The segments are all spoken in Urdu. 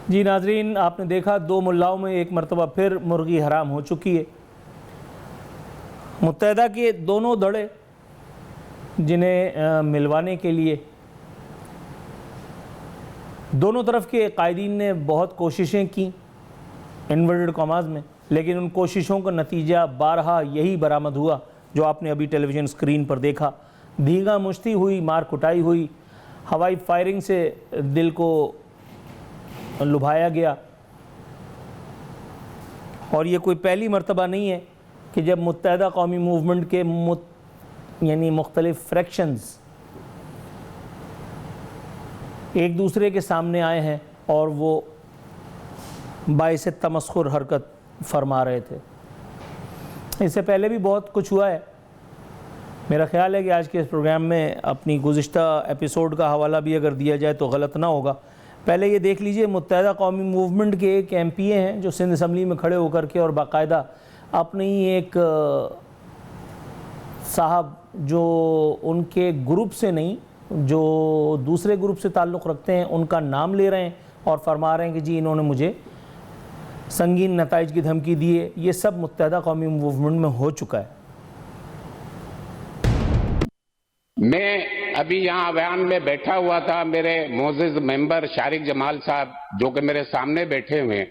جی ناظرین، آپ نے دیکھا 2 ملاؤں میں ایک مرتبہ پھر مرغی حرام ہو چکی ہے۔ متحدہ کے دونوں دھڑے جنہیں ملوانے کے لیے دونوں طرف کے قائدین نے بہت کوششیں کی انورٹڈ کاماز میں، لیکن ان کوششوں کا نتیجہ بارہا یہی برآمد ہوا جو آپ نے ابھی ٹیلی ویژن سکرین پر دیکھا۔ دھینگا مشتی ہوئی، مار کٹائی ہوئی، ہوائی فائرنگ سے دل کو لبھایا گیا، اور یہ کوئی پہلی مرتبہ نہیں ہے کہ جب متحدہ قومی موومنٹ کے یعنی مختلف فریکشنز ایک دوسرے کے سامنے آئے ہیں اور وہ باعث تمسخر حرکت فرما رہے تھے۔ اس سے پہلے بھی بہت کچھ ہوا ہے۔ میرا خیال ہے کہ آج کے اس پروگرام میں اپنی گزشتہ ایپیسوڈ کا حوالہ بھی اگر دیا جائے تو غلط نہ ہوگا۔ پہلے یہ دیکھ لیجئے، متحدہ قومی موومنٹ کے ایک ایم پی اے ہیں جو سندھ اسمبلی میں کھڑے ہو کر کے اور باقاعدہ اپنی ایک صاحب جو ان کے گروپ سے نہیں، جو دوسرے گروپ سے تعلق رکھتے ہیں، ان کا نام لے رہے ہیں اور فرما رہے ہیں کہ جی انہوں نے مجھے سنگین نتائج کی دھمکی دی ہے۔ یہ سب متحدہ قومی موومنٹ میں ہو چکا ہے۔ میں ابھی یہاں بیان میں بیٹھا ہوا تھا، میرے معزز ممبر شارق جمال صاحب جو کہ میرے سامنے بیٹھے ہوئے،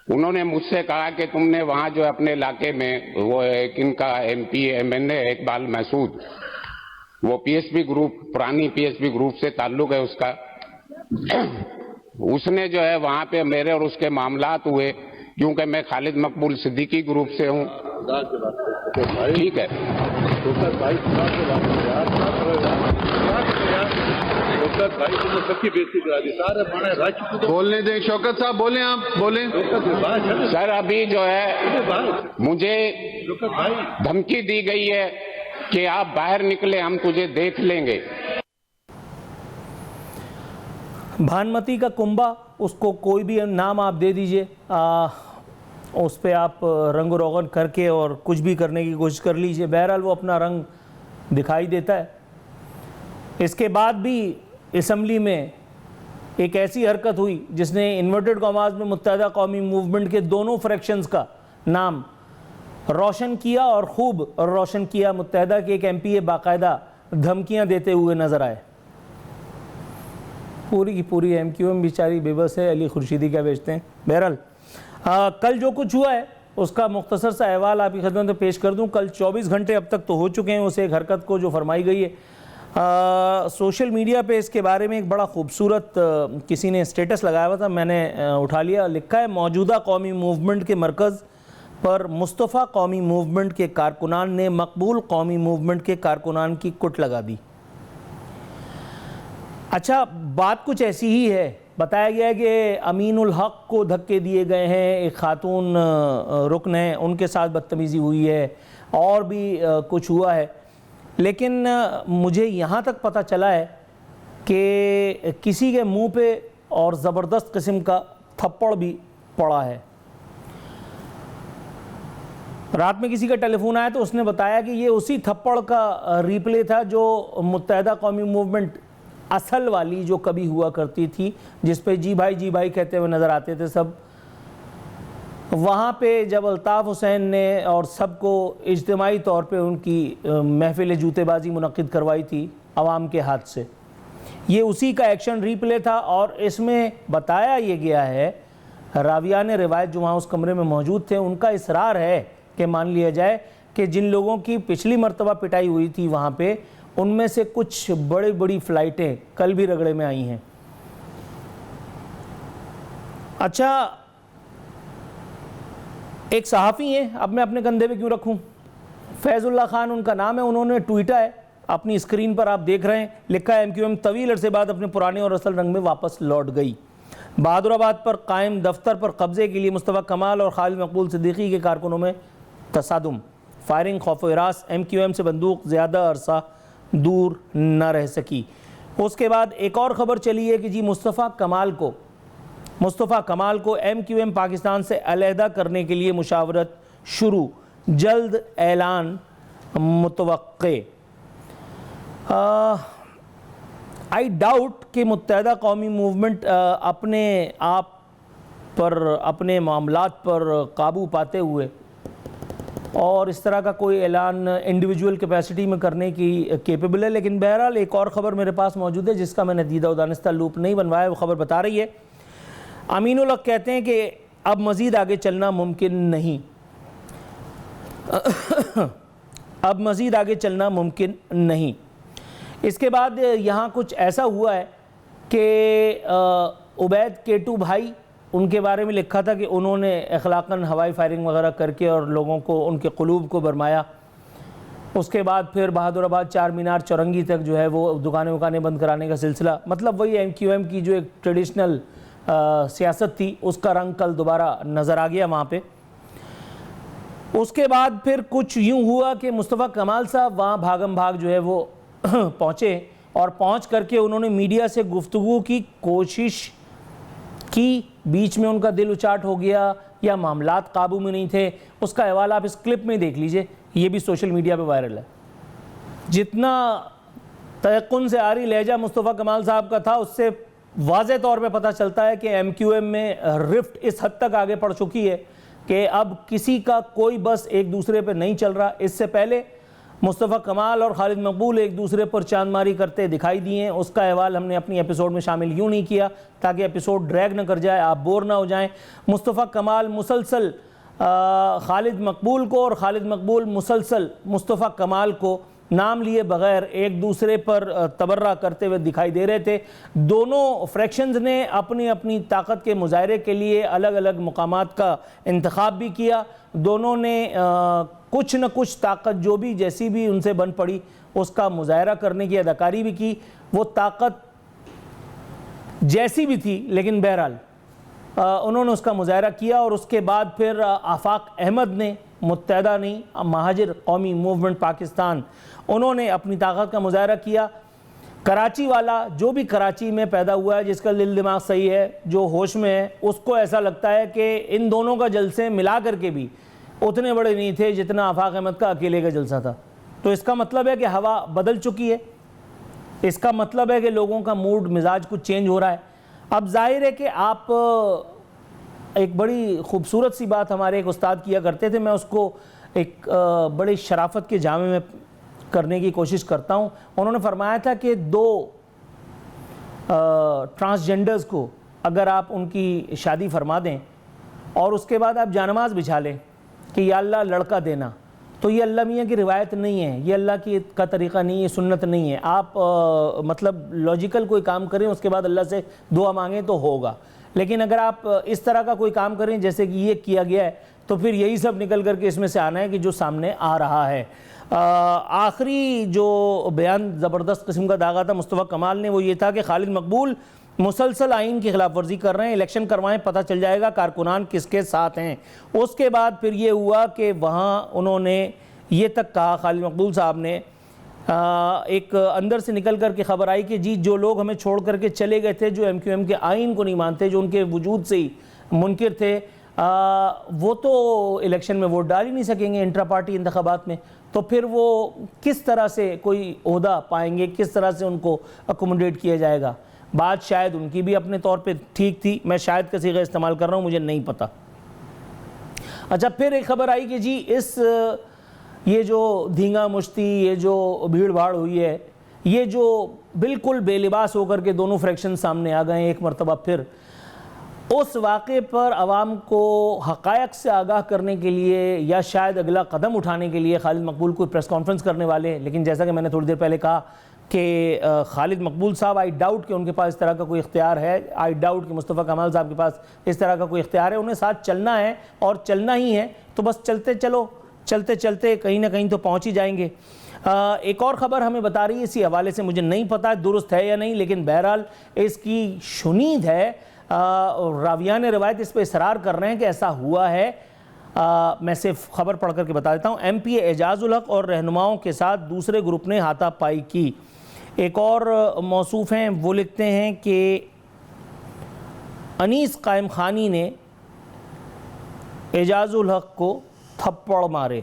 انہوں نے مجھ سے کہا کہ تم نے وہاں جو اپنے علاقے میں وہ ایک ان کا ایم پی ایم این اے اقبال محسود، وہ پی ایس پی گروپ، پرانی پی ایس پی گروپ سے تعلق ہے اس کا، اس نے جو ہے وہاں پہ میرے اور اس کے معاملات ہوئے، کیونکہ میں خالد مقبول صدیقی گروپ سے ہوں۔ ٹھیک ہے، بولنے دیں شوکت صاحب، بولیں، آپ بولیں۔ سر ابھی جو ہے مجھے دھمکی دی گئی ہے کہ آپ باہر نکلے، ہم تجھے دیکھ لیں گے۔ بھانمتی کا کنبہ، اس کو کوئی بھی نام آپ دے دیجئے، اس پہ آپ رنگ و روغن کر کے اور کچھ بھی کرنے کی کوشش کر لیجئے، بہرحال وہ اپنا رنگ دکھائی دیتا ہے۔ اس کے بعد بھی اسمبلی میں ایک ایسی حرکت ہوئی جس نے انورٹڈ کاماز میں متحدہ قومی موومنٹ کے دونوں فریکشنز کا نام روشن کیا، اور خوب روشن کیا۔ متحدہ کے ایک ایم پی اے باقاعدہ دھمکیاں دیتے ہوئے نظر آئے۔ پوری کی پوری ایم کیو ایم بیچاری بے بس ہے، علی خورشیدی کیا بیچتے ہیں۔ بہرحال کل جو کچھ ہوا ہے اس کا مختصر سا احوال آپ کی خدمت میں پیش کر دوں۔ کل 24 گھنٹے اب تک تو ہو چکے ہیں اس ایک حرکت کو جو فرمائی گئی ہے۔ سوشل میڈیا پہ اس کے بارے میں ایک بڑا خوبصورت کسی نے اسٹیٹس لگایا ہوا تھا، میں نے اٹھا لیا۔ لکھا ہے، موجودہ قومی موومنٹ کے مرکز پر مصطفیٰ قومی موومنٹ کے کارکنان نے مقبول قومی موومنٹ کے کارکنان کی کٹ لگا دی۔ اچھا، بات کچھ ایسی ہی ہے۔ بتایا گیا ہے کہ امین الحق کو دھکے دیے گئے ہیں، ایک خاتون رکن ہیں، ان کے ساتھ بدتمیزی ہوئی ہے، اور بھی کچھ ہوا ہے، لیکن مجھے یہاں تک پتہ چلا ہے کہ کسی کے منہ پہ اور زبردست قسم کا تھپڑ بھی پڑا ہے۔ رات میں کسی کا ٹیلی فون آیا تو اس نے بتایا کہ یہ اسی تھپڑ کا ریپلے تھا جو متحدہ قومی موومنٹ اصل والی جو کبھی ہوا کرتی تھی، جس پہ جی بھائی کہتے ہوئے نظر آتے تھے سب۔ وہاں پہ جب الطاف حسین نے اور سب کو اجتماعی طور پہ ان کی محفل جوتے بازی منعقد کروائی تھی عوام کے ہاتھ سے، یہ اسی کا ایکشن ریپلے تھا۔ اور اس میں بتایا یہ گیا ہے، راویان روایت جو وہاں اس کمرے میں موجود تھے، ان کا اصرار ہے کہ مان لیا جائے کہ جن لوگوں کی پچھلی مرتبہ پٹائی ہوئی تھی وہاں پہ، ان میں سے کچھ بڑی فلائٹیں کل بھی رگڑے میں آئی ہیں۔ اچھا، ایک صحافی ہیں، اب میں اپنے کندھے پہ کیوں رکھوں، فیض اللہ خان ان کا نام ہے، انہوں نے ٹویٹا ہے، اپنی اسکرین پر آپ دیکھ رہے ہیں، لکھا ہے ایم کیو ایم طویل عرصے بعد اپنے پرانے اور اصل رنگ میں واپس لوٹ گئی۔ بہادر آباد پر قائم دفتر پر قبضے کے لیے مصطفیٰ کمال اور خالد مقبول صدیقی کے کارکنوں میں تصادم، فائرنگ، خوف و ہراس، ایم کیو ایم سے بندوق زیادہ عرصہ دور نہ رہ سکی۔ اس کے بعد ایک اور خبر چلی ہے کہ جی مصطفیٰ کمال کو ایم کیو ایم پاکستان سے علیحدہ کرنے کے لیے مشاورت شروع، جلد اعلان متوقع۔ آئی ڈاؤٹ کہ متحدہ قومی موومنٹ اپنے آپ پر اپنے معاملات پر قابو پاتے ہوئے اور اس طرح کا کوئی اعلان انڈیویجول کیپیسٹی میں کرنے کی کیپیبل ہے. لیکن بہرحال ایک اور خبر میرے پاس موجود ہے جس کا میں نے دیدہ و دانستہ لوپ نہیں بنوایا. وہ خبر بتا رہی ہے امین الحق کہتے ہیں کہ اب مزید آگے چلنا ممکن نہیں. اب مزید آگے چلنا ممکن نہیں. اس کے بعد یہاں کچھ ایسا ہوا ہے کہ عبید کیٹو بھائی ان کے بارے میں لکھا تھا کہ انہوں نے اخلاقاً ہوائی فائرنگ وغیرہ کر کے اور لوگوں کو ان کے قلوب کو برمایا. اس کے بعد پھر بہادر آباد چار مینار چورنگی تک جو ہے وہ دکانیں بند کرانے کا سلسلہ, مطلب وہی ایم کیو ایم کی جو ایک ٹریڈیشنل سیاست تھی اس کا رنگ کل دوبارہ نظر آ گیا وہاں پہ. اس کے بعد پھر کچھ یوں ہوا کہ مصطفیٰ کمال صاحب وہاں بھاگم بھاگ جو ہے وہ پہنچے اور پہنچ کر کے انہوں نے میڈیا سے گفتگو کی کوشش کی. بیچ میں ان کا دل اچاٹ ہو گیا یا معاملات قابو میں نہیں تھے, اس کا حوالہ آپ اس کلپ میں دیکھ لیجئے, یہ بھی سوشل میڈیا پہ وائرل ہے. جتنا تیقن سے آری لہجہ مصطفیٰ کمال صاحب کا تھا اس سے واضح طور پہ پتہ چلتا ہے کہ ایم کیو ایم میں رفٹ اس حد تک آگے بڑھ چکی ہے کہ اب کسی کا کوئی بس ایک دوسرے پہ نہیں چل رہا. اس سے پہلے مصطفیٰ کمال اور خالد مقبول ایک دوسرے پر چاند ماری کرتے دکھائی دیے ہیں. اس کا احوال ہم نے اپنی ایپیسوڈ میں شامل یوں نہیں کیا تاکہ ایپیسوڈ ڈریگ نہ کر جائے, آپ بور نہ ہو جائیں. مصطفیٰ کمال مسلسل خالد مقبول کو اور خالد مقبول مسلسل مصطفیٰ کمال کو نام لیے بغیر ایک دوسرے پر تبرہ کرتے ہوئے دکھائی دے رہے تھے. دونوں فریکشنز نے اپنی اپنی طاقت کے مظاہرے کے لیے الگ الگ مقامات کا انتخاب بھی کیا. دونوں نے کچھ نہ کچھ طاقت جو بھی جیسی بھی ان سے بن پڑی اس کا مظاہرہ کرنے کی اداکاری بھی کی. وہ طاقت جیسی بھی تھی لیکن بہرحال انہوں نے اس کا مظاہرہ کیا. اور اس کے بعد پھر آفاق احمد نے, متحدہ نہیں مہاجر قومی موومنٹ پاکستان, انہوں نے اپنی طاقت کا مظاہرہ کیا. کراچی والا جو بھی کراچی میں پیدا ہوا ہے, جس کا دل دماغ صحیح ہے, جو ہوش میں ہے, اس کو ایسا لگتا ہے کہ ان دونوں کا جلسے ملا کر کے بھی اتنے بڑے نہیں تھے جتنا آفاق احمد کا اکیلے کا جلسہ تھا. تو اس کا مطلب ہے کہ ہوا بدل چکی ہے, اس کا مطلب ہے کہ لوگوں کا موڈ مزاج کچھ چینج ہو رہا ہے. اب ظاہر ہے کہ آپ ایک بڑی خوبصورت سی بات ہمارے ایک استاد کیا کرتے تھے, میں اس کو ایک بڑی شرافت کے جامع میں کرنے کی کوشش کرتا ہوں. انہوں نے فرمایا تھا کہ دو ٹرانسجنڈرز کو اگر آپ ان کی شادی فرما دیں اور اس کے بعد آپ جانماز بچھا لیں کہ یا اللہ لڑکا دینا, تو یہ اللہ میاں کی روایت نہیں ہے, یہ اللہ کی کا طریقہ نہیں ہے, سنت نہیں ہے. آپ مطلب لاجیکل کوئی کام کریں اس کے بعد اللہ سے دعا مانگیں تو ہوگا. لیکن اگر آپ اس طرح کا کوئی کام کریں جیسے کہ یہ کیا گیا ہے تو پھر یہی سب نکل کر کے اس میں سے آنا ہے کہ جو سامنے آ رہا ہے. آخری جو بیان زبردست قسم کا داغا تھا مصطفیٰ کمال نے وہ یہ تھا کہ خالد مقبول مسلسل آئین کی خلاف ورزی کر رہے ہیں, الیکشن کروائیں پتہ چل جائے گا کارکنان کس کے ساتھ ہیں. اس کے بعد پھر یہ ہوا کہ وہاں انہوں نے یہ تک کہا, خالد مقبول صاحب نے ایک اندر سے نکل کر کے خبر آئی کہ جی جو لوگ ہمیں چھوڑ کر کے چلے گئے تھے, جو ایم کیو ایم کے آئین کو نہیں مانتے, جو ان کے وجود سے ہی منکر تھے, وہ تو الیکشن میں ووٹ ڈال ہی نہیں سکیں گے انٹرا پارٹی انتخابات میں. تو پھر وہ کس طرح سے کوئی عہدہ پائیں گے, کس طرح سے ان کو اکوموڈیٹ کیا جائے گا. بات شاید ان کی بھی اپنے طور پہ ٹھیک تھی, میں شاید کا صیغہ استعمال کر رہا ہوں, مجھے نہیں پتہ. اچھا پھر ایک خبر آئی کہ جی یہ جو دھینگا مشتی, یہ جو بھیڑ بھاڑ ہوئی ہے, یہ جو بالکل بے لباس ہو کر کے دونوں فریکشن سامنے آ گئے ایک مرتبہ پھر, اس واقعے پر عوام کو حقائق سے آگاہ کرنے کے لیے یا شاید اگلا قدم اٹھانے کے لیے خالد مقبول کوئی پریس کانفرنس کرنے والے. لیکن جیسا کہ میں نے تھوڑی دیر پہلے کہا کہ خالد مقبول صاحب آئی ڈاؤٹ کہ ان کے پاس اس طرح کا کوئی اختیار ہے, آئی ڈاؤٹ کہ مصطفیٰ کمال صاحب کے پاس اس طرح کا کوئی اختیار ہے. انہیں ساتھ چلنا ہے اور چلنا ہی ہے, تو بس چلتے چلتے کہیں نہ کہیں تو پہنچ ہی جائیں گے. ایک اور خبر ہمیں بتا رہی ہے, اسی حوالے سے مجھے نہیں پتا درست ہے یا نہیں, لیکن بہرحال اس کی شنید ہے, راویان روایت اس پہ اصرار کر رہے ہیں کہ ایسا ہوا ہے. میں صرف خبر پڑھ کر کے بتا دیتا ہوں. ایم پی اے اعجاز الحق اور رہنماؤں کے ساتھ دوسرے گروپ نے ہاتھا پائی کی. ایک اور موصوف ہیں, وہ لکھتے ہیں کہ انیس قائم خانی نے اعجاز الحق کو تھپڑ مارے.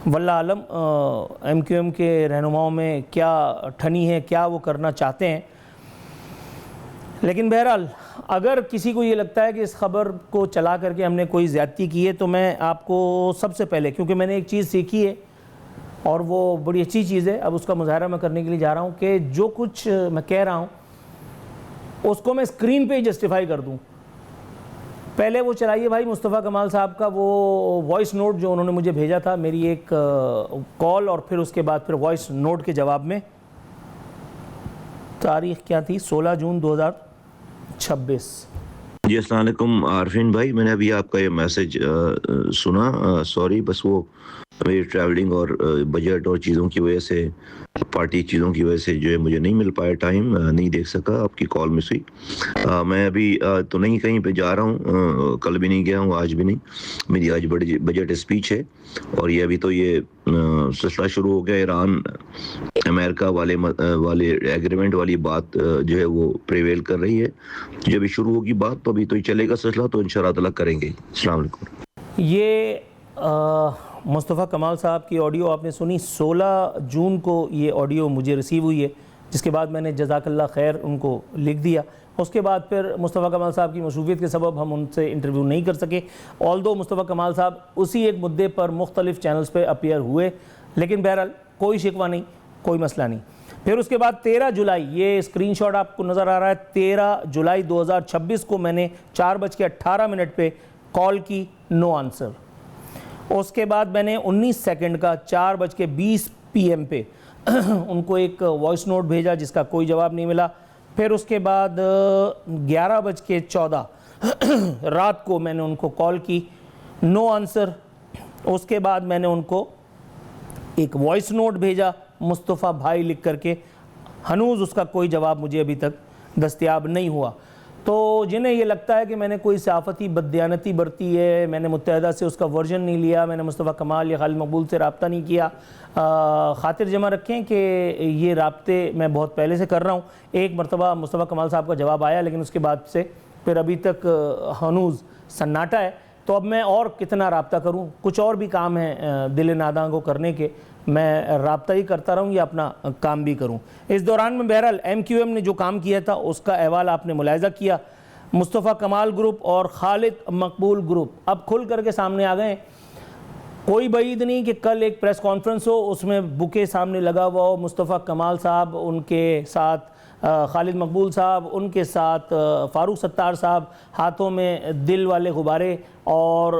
واللہ عالم ایم کیو ایم کے رہنماؤں میں کیا ٹھنی ہے، کیا وہ کرنا چاہتے ہیں. لیکن بہرحال اگر کسی کو یہ لگتا ہے کہ اس خبر کو چلا کر کے ہم نے کوئی زیادتی کی ہے، تو میں آپ کو سب سے پہلے، کیونکہ میں نے ایک چیز سیکھی ہے اور وہ بڑی اچھی چیز ہے، اب اس کا مظاہرہ میں کرنے کے لیے جا رہا ہوں کہ جو کچھ میں کہہ رہا ہوں اس کو میں اسکرین پہ ہی جسٹیفائی کر دوں. پہلے وہ چلائیے بھائی مصطفیٰ کمال صاحب کا وہ وائس نوٹ جو انہوں نے مجھے بھیجا تھا، میری ایک کال اور پھر اس کے بعد پھر وائس نوٹ کے جواب میں. تاریخ کیا تھی؟ 16 جون 2026. جی السلام علیکم عارفین بھائی، میں نے ابھی آپ کا یہ میسج سنا. سوری، بس وہ میری ٹریولنگ اور بجٹ اور چیزوں کی وجہ سے، پارٹی چیزوں کی وجہ سے جو ہے مجھے نہیں مل پایا ٹائم، نہیں دیکھ سکا. آپ کی کال مس ہوئی. میں ابھی تو نہیں کہیں پہ جا رہا ہوں، کل بھی نہیں گیا ہوں، آج بھی نہیں. میری آج بڑی بجٹ اسپیچ ہے اور یہ ابھی تو یہ سلسلہ شروع ہو گیا. ایران امریکہ والے ایگریمنٹ والی بات جو ہے وہ پریویل کر رہی ہے. جب بھی شروع ہوگی بات تو ابھی تو ہی چلے گا سلسلہ، تو انشاءاللہ تعالیٰ کریں گے. السلام علیکم. یہ مصطفیٰ کمال صاحب کی آڈیو آپ نے سنی. 16 جون کو یہ آڈیو مجھے ریسیو ہوئی ہے، جس کے بعد میں نے جزاک اللہ خیر ان کو لکھ دیا. اس کے بعد پھر مصطفیٰ کمال صاحب کی مصروفیت کے سبب ہم ان سے انٹرویو نہیں کر سکے. آلدو مصطفیٰ کمال صاحب اسی ایک مدعے پر مختلف چینلز پہ اپیئر ہوئے، لیکن بہرحال کوئی شکوہ نہیں، کوئی مسئلہ نہیں. پھر اس کے بعد 13 جولائی، یہ اسکرین شاٹ آپ کو نظر آ رہا ہے، 13 جولائی 2026 کو میں نے 4:18 پہ کال کی، نو آنسر. اس کے بعد میں نے 19 سیکنڈ کا 4:20 PM پہ ان کو ایک وائس نوٹ بھیجا جس کا کوئی جواب نہیں ملا. پھر اس کے بعد 11:14 رات کو میں نے ان کو کال کی، نو آنسر. اس کے بعد میں نے ان کو ایک وائس نوٹ بھیجا مصطفیٰ بھائی لکھ کر کے، ہنوز اس کا کوئی جواب مجھے ابھی تک دستیاب نہیں ہوا. تو جنہیں یہ لگتا ہے کہ میں نے کوئی صحافتی بددیانتی برتی ہے، میں نے متحدہ سے اس کا ورژن نہیں لیا، میں نے مصطفیٰ کمال یا خالد مقبول سے رابطہ نہیں کیا، خاطر جمع رکھیں کہ یہ رابطے میں بہت پہلے سے کر رہا ہوں. ایک مرتبہ مصطفیٰ کمال صاحب کا جواب آیا، لیکن اس کے بعد سے پھر ابھی تک ہنوز سناٹا ہے. تو اب میں اور کتنا رابطہ کروں؟ کچھ اور بھی کام ہیں دل ناداں کو کرنے کے، میں رابطہ ہی کرتا رہوں یا اپنا کام بھی کروں. اس دوران میں بہرحال ایم کیو ایم نے جو کام کیا تھا اس کا احوال آپ نے ملاحظہ کیا. مصطفیٰ کمال گروپ اور خالد مقبول گروپ اب کھل کر کے سامنے آ گئے ہیں. کوئی بعید نہیں کہ کل ایک پریس کانفرنس ہو، اس میں بکے سامنے لگا ہوا ہو، مصطفیٰ کمال صاحب ان کے ساتھ، خالد مقبول صاحب ان کے ساتھ، فاروق ستار صاحب ہاتھوں میں دل والے غبارے اور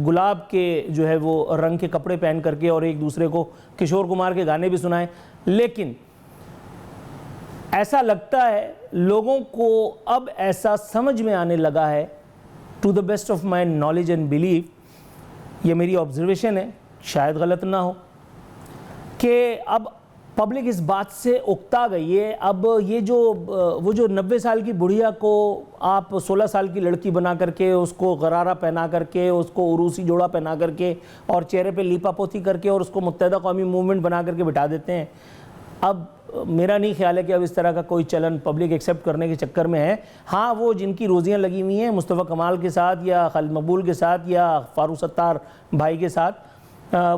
گلاب کے جو ہے وہ رنگ کے کپڑے پہن کر کے، اور ایک دوسرے کو کشور کمار کے گانے بھی سنائیں. لیکن ایسا لگتا ہے لوگوں کو اب ایسا سمجھ میں آنے لگا ہے، to the best of my knowledge and belief, یہ میری آبزرویشن ہے، شاید غلط نہ ہو، کہ اب پبلک اس بات سے اکتا گئی ہے. اب یہ جو وہ جو 90 سال کی بڑھیا کو آپ 16 سال کی لڑکی بنا کر کے، اس کو غرارہ پہنا کر کے، اس کو عروسی جوڑا پہنا کر کے اور چہرے پہ لیپا پوتھی کر کے اور اس کو متحدہ قومی موومنٹ بنا کر کے بٹھا دیتے ہیں. اب میرا نہیں خیال ہے کہ اب اس طرح کا کوئی چلن پبلک ایکسیپٹ کرنے کے چکر میں ہے. ہاں وہ جن کی روزیاں لگی ہوئی ہیں مصطفیٰ کمال کے ساتھ یا خالد مقبول کے ساتھ یا فاروق ستار بھائی کے ساتھ،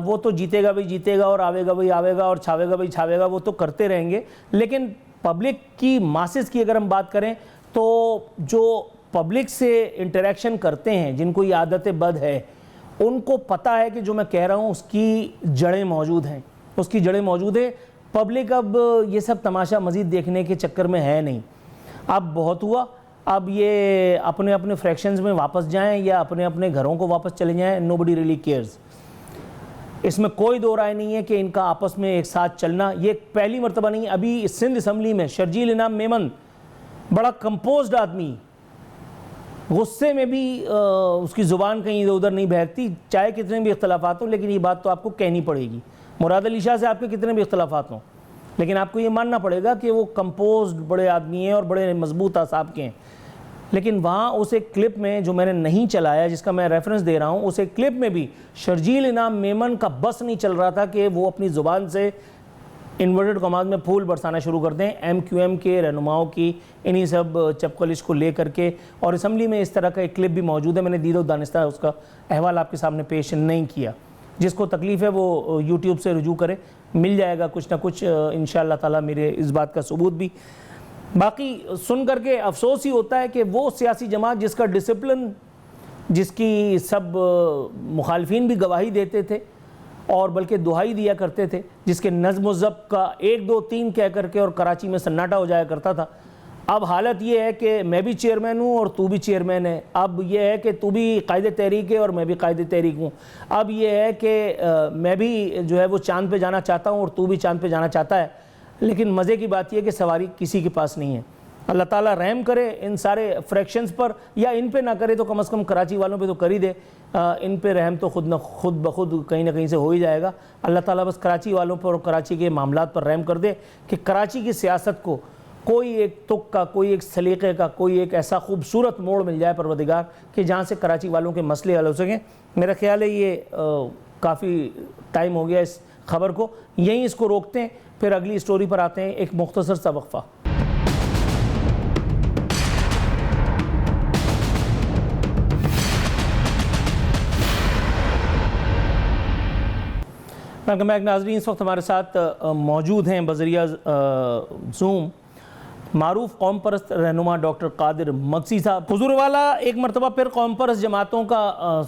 وہ تو جیتے گا بھائی جیتے گا اور آوے گا بھائی آوے گا اور چھاوے گا بھائی چھاوے گا، وہ تو کرتے رہیں گے. لیکن پبلک کی ماسز کی اگر ہم بات کریں تو جو پبلک سے انٹریکشن کرتے ہیں، جن کو یہ عادت بد ہے، ان کو پتہ ہے کہ جو میں کہہ رہا ہوں اس کی جڑیں موجود ہیں، اس کی جڑیں موجود ہیں. پبلک اب یہ سب تماشا مزید دیکھنے کے چکر میں ہے نہیں. اب بہت ہوا، اب یہ اپنے اپنے فریکشنز میں واپس جائیں یا اپنے اپنے گھروں کو واپس چلے جائیں، نوبڈی ریلی کیئرز. اس میں کوئی دو رائے نہیں ہے کہ ان کا آپس میں ایک ساتھ چلنا یہ پہلی مرتبہ نہیں. ابھی سندھ اسمبلی میں شرجیل انعام میمن، بڑا کمپوزڈ آدمی، غصے میں بھی اس کی زبان کہیں ادھر ادھر نہیں بہکتی، چاہے کتنے بھی اختلافات ہوں، لیکن یہ بات تو آپ کو کہنی پڑے گی. مراد علی شاہ سے آپ کے کتنے بھی اختلافات ہوں، لیکن آپ کو یہ ماننا پڑے گا کہ وہ کمپوزڈ بڑے آدمی ہیں اور بڑے مضبوط اعصاب کے ہیں. لیکن وہاں اس ایک کلپ میں جو میں نے نہیں چلایا، جس کا میں ریفرنس دے رہا ہوں، اس ایک کلپ میں بھی شرجیل انعام میمن کا بس نہیں چل رہا تھا کہ وہ اپنی زبان سے انورٹڈ کماز میں پھول برسانا شروع کر دیں ایم کیو ایم کے رہنماؤں کی انہی سب چپکلش کو لے کر کے. اور اسمبلی میں اس طرح کا ایک کلپ بھی موجود ہے، میں نے دید و دانستہ اس کا احوال آپ کے سامنے پیش نہیں کیا. جس کو تکلیف ہے وہ یوٹیوب سے رجوع کرے، مل جائے گا کچھ نہ کچھ انشاءاللہ تعالی میرے اس بات کا ثبوت بھی۔ باقی سن کر کے افسوس ہی ہوتا ہے کہ وہ سیاسی جماعت جس کا ڈسپلن، جس کی سب مخالفین بھی گواہی دیتے تھے اور بلکہ دہائی دیا کرتے تھے، جس کے نظم و ضبط کا 1 2 3 کہہ کر کے اور کراچی میں سناٹا ہو جایا کرتا تھا، اب حالت یہ ہے کہ میں بھی چیئرمین ہوں اور تو بھی چیئرمین ہے۔ اب یہ ہے کہ تو بھی قائد تحریک ہے اور میں بھی قائد تحریک ہوں۔ اب یہ ہے کہ میں بھی جو ہے وہ چاند پہ جانا چاہتا ہوں اور تو بھی چاند پہ جانا چاہتا ہے، لیکن مزے کی بات یہ ہے کہ سواری کسی کے پاس نہیں ہے۔ اللہ تعالیٰ رحم کرے ان سارے فریکشنز پر، یا ان پہ نہ کرے تو کم از کم کراچی والوں پہ تو کر ہی دے۔ ان پہ رحم تو خود بخود کہیں نہ کہیں سے ہو ہی جائے گا۔ اللہ تعالیٰ بس کراچی والوں پر اور کراچی کے معاملات پر رحم کر دے کہ کراچی کی سیاست کو کوئی ایک تک کا، کوئی ایک سلیقے کا، کوئی ایک ایسا خوبصورت موڑ مل جائے پروردگار کہ جہاں سے کراچی والوں کے مسئلے حل ہو سکیں۔ میرا خیال ہے یہ کافی ٹائم ہو گیا اس خبر کو، یہیں اس کو روکتے ہیں، پھر اگلی سٹوری پر آتے ہیں، ایک مختصر سا وقفہ۔ ویلکم بیک ناظرین، اس وقت ہمارے ساتھ موجود ہیں بذریعہ زوم معروف قوم پرست رہنما ڈاکٹر قادر مگسی صاحب۔ حضور والا، ایک مرتبہ پھر قوم پرست جماعتوں کا